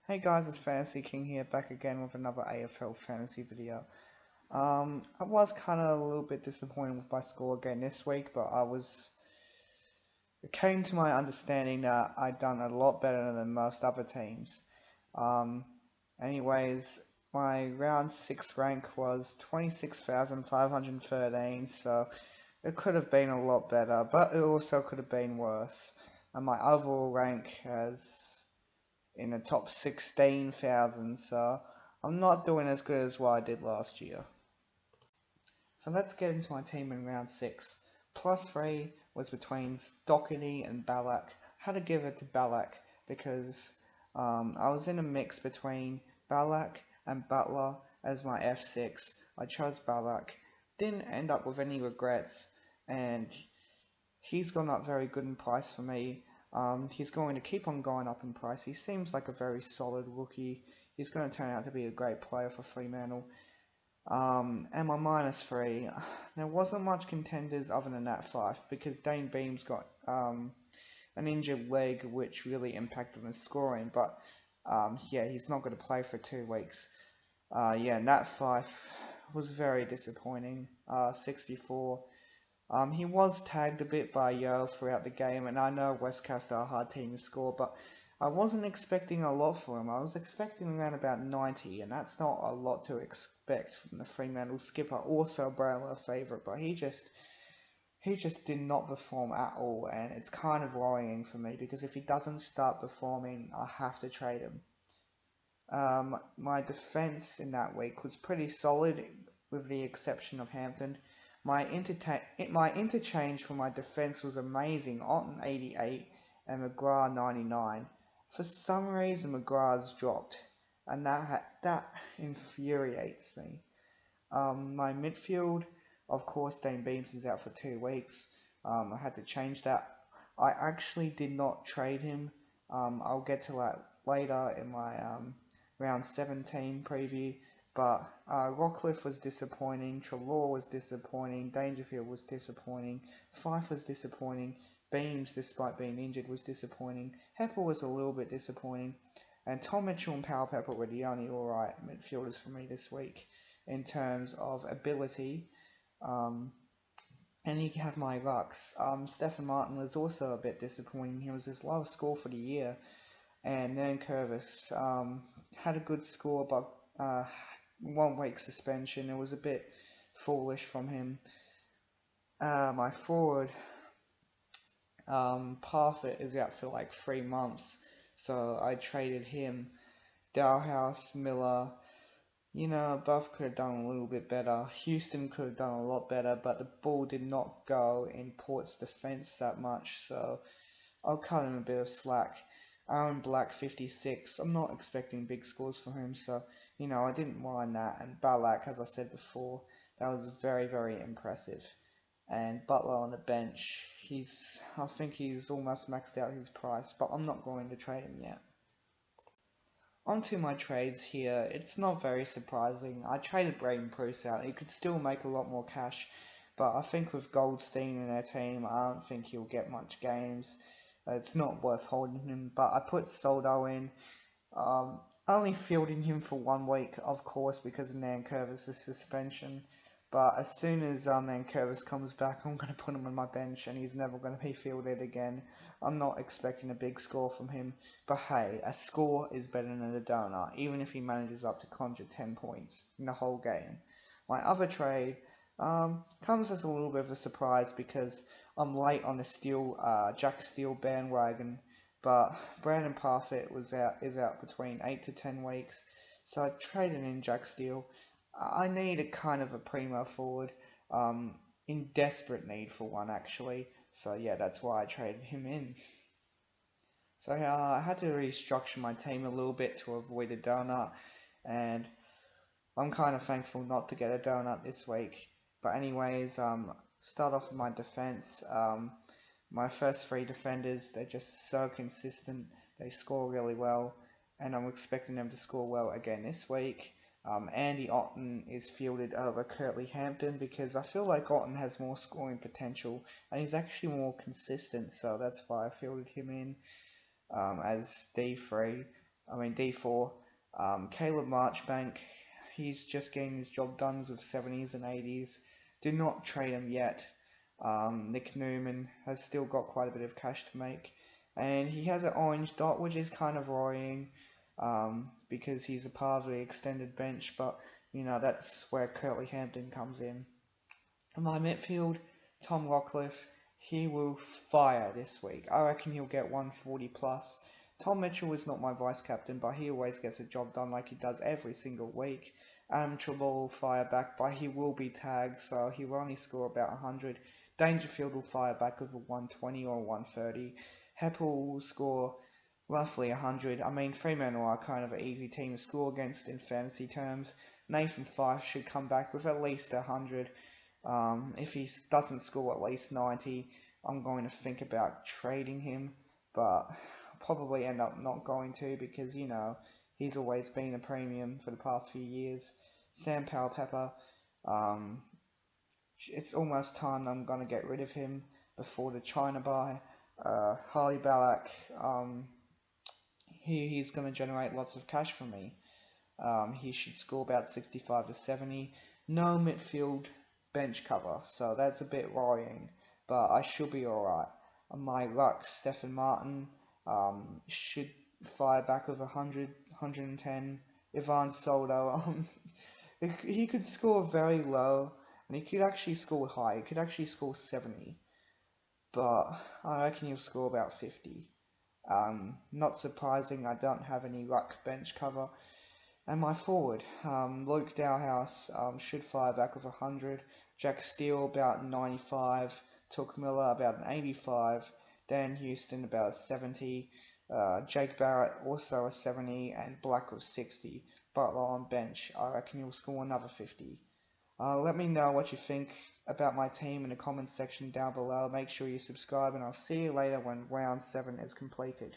Hey guys, it's Fantasy King here, back again with another AFL fantasy video. I was kind of a little bit disappointed with my score again this week, but it came to my understanding that I'd done a lot better than most other teams. Um, anyways, my round 6 rank was 26,513, so it could have been a lot better, but it also could have been worse. And my overall rank has in the top 16,000, so I'm not doing as good as what I did last year. So let's get into my team in round 6. Plus 3 was between Doherty and Ballack. Had to give it to Ballack because I was in a mix between Ballack and Butler as my F6. I chose Ballack. Didn't end up with any regrets, and he's gone up very good in price for me. He's going to keep on going up in price. He seems like a very solid rookie. He's going to turn out to be a great player for Fremantle. And my -3, there wasn't much contenders other than that 5 because Dane Beam's got an injured leg which really impacted on his scoring. But yeah, he's not going to play for 2 weeks. Yeah, Nat 5 was very disappointing. 64. He was tagged a bit by Yo throughout the game, and I know Westcast are a hard team to score, but I wasn't expecting a lot for him. I was expecting around about 90, and that's not a lot to expect from the Fremantle skipper, also a Brownlow favourite, but he just did not perform at all, and it's kind of worrying for me, because if he doesn't start performing, I have to trade him. My defence in that week was pretty solid, with the exception of Hampton. My interchange for my defence was amazing. Otten 88 and McGrath 99. For some reason, McGrath's dropped, and that infuriates me. My midfield, of course, Dane Beams is out for 2 weeks. I had to change that. I actually did not trade him. I'll get to that later in my round 17 preview. But Rockcliffe was disappointing, Trelaw was disappointing, Dangerfield was disappointing, Fife was disappointing, Beams, despite being injured, was disappointing, Heppel was a little bit disappointing, and Tom Mitchell and Powell Pepper were the only alright midfielders for me this week in terms of ability. And you have my lucks. Stephen Martin was also a bit disappointing. He was his lowest score for the year, and then Curvis had a good score, but 1 week suspension. It was a bit foolish from him. My forward, Parfitt, is out for like 3 months, so I traded him. Dalhouse, Miller, Buff could have done a little bit better. Houston could have done a lot better, but the ball did not go in Port's defence that much, so I'll cut him a bit of slack. Aaron Black 56. I'm not expecting big scores from him, so I didn't mind that. And Ballack, as I said before, that was very, very impressive. And Butler on the bench, I think he's almost maxed out his price, but I'm not going to trade him yet. Onto my trades here. It's not very surprising. I traded Braden Bruce out. He could still make a lot more cash, but I think with Goldstein in their team, I don't think he'll get much games. It's not worth holding him, but I put Soldo in. Only fielding him for 1 week, of course, because of Nankervis' suspension. But as soon as Nankervis comes back, I'm going to put him on my bench, and he's never going to be fielded again. I'm not expecting a big score from him. But hey, a score is better than a donut, even if he manages up to conjure 10 points in the whole game. My other trade comes as a little bit of a surprise because I'm late on the Jack Steele bandwagon, but Brandon Parfitt is out between 8 to 10 weeks, so I traded in Jack Steele. I need a kind of a primo forward, in desperate need for one actually, so yeah, that's why I traded him in. So I had to restructure my team a little bit to avoid a donut, and I'm kind of thankful not to get a donut this week. But anyways, start off with my defense. My first 3 defenders, they're just so consistent. They score really well, and I'm expecting them to score well again this week. Andy Otten is fielded over Curtly Hampton because I feel like Otten has more scoring potential, and he's actually more consistent, so that's why I fielded him in as D3. D4. Caleb Marchbank, he's just getting his job done with 70s and 80s. Do not trade him yet. Nick Newman has still got quite a bit of cash to make. And he has an orange dot, which is kind of worrying because he's a part of the extended bench. But, that's where Curtly Hampton comes in. In my midfield, Tom Rockcliffe, he will fire this week. I reckon he'll get 140 plus. Tom Mitchell is not my vice captain, but he always gets a job done like he does every single week. Adam Trelaw will fire back, but he will be tagged, so he will only score about 100. Dangerfield will fire back with a 120 or 130. Heppel will score roughly 100. Fremantle are kind of an easy team to score against in fantasy terms. Nathan Fyfe should come back with at least 100. If he doesn't score at least 90, I'm going to think about trading him, but I'll probably end up not going to because, he's always been a premium for the past few years. Sam Powell-Pepper, it's almost time I'm going to get rid of him before the China buy. Harley Ballack, he's going to generate lots of cash for me. He should score about 65 to 70. No midfield bench cover, so that's a bit worrying, but I should be alright. My luck, Stephen Martin, should fire back with 100, 110. Ivan Soldo, he could score very low, and he could actually score high. He could actually score 70, but I reckon he'll score about 50. Not surprising, I don't have any luck bench cover. And my forward, Luke Dowhouse, should fire back with 100. Jack Steele about 95. Took Miller about an 85. Dan Houston about a 70. Jake Barrett also a 70. And Black with 60. Butler on bench, I reckon he'll score another 50. Let me know what you think about my team in the comments section down below. Make sure you subscribe, and I'll see you later when round 7 is completed.